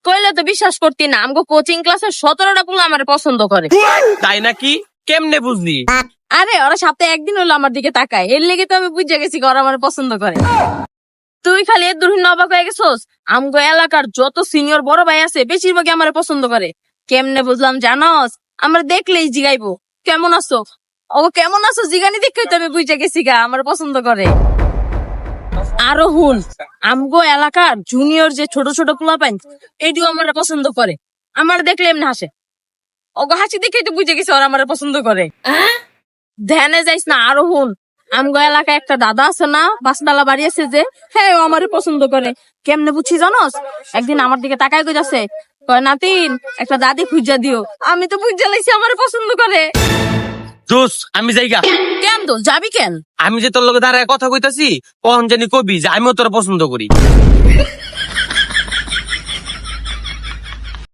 কইলে তো বিশ্বাস করতি না, আমগো কোচিং ক্লাসের 17টা পোলা আমার পছন্দ করে। তাই নাকি? কেমনে বুঝলি? আরে ওরা সপ্তাহে একদিন হলো আমার দিকে তাকায়, এর লেগে তো আমি বুঝে গেছি ওরা আমার পছন্দ করে। তুই খালি এর দুর্হিন অবাক হয়ে গেছোস? আমগো এলাকার যত সিনিয়র বড় ভাই আছে বেশিরভাগই আমার পছন্দ করে। কেমনে বুঝলাম জানস? আমার দেখলেই জিগাইবো কেমন আছো, ও কেমন আছো জিগানি দেখেই তো আমি বুঝে গেছি গা আমার পছন্দ করে। আরো হুন, আমগো এলাকার জুনিয়র যে ছোট ছোট পোলাপাইন এটিও আমার পছন্দ করে। আমার দেখলে এমনি হাসে, ওগো হাসি দেখেই তো বুঝে গেছে ওরা আমার পছন্দ করে। ধ্যানে যাইস না। আরো হুন, আমগো এলাকায় একটা দাদা আছে না, বাসতলা বাড়ি আছে যে, হ্যাঁ ও আমারে পছন্দ করে। কেমনে বুঝছি জানোস? একদিন আমার দিকে তাকায় কইতাছে, কয় নাতিন একটা দাদি খুঁজা দিও। আমি তো বুঝা লাইছি আমারে পছন্দ করে। জোস, আমি যাইগা। কেন দোল যাবি কেন? আমি যে তোর লগে দাঁড়ায় কথা কইতাছি, কখন জানি কবি যে আমিও তোর পছন্দ করি।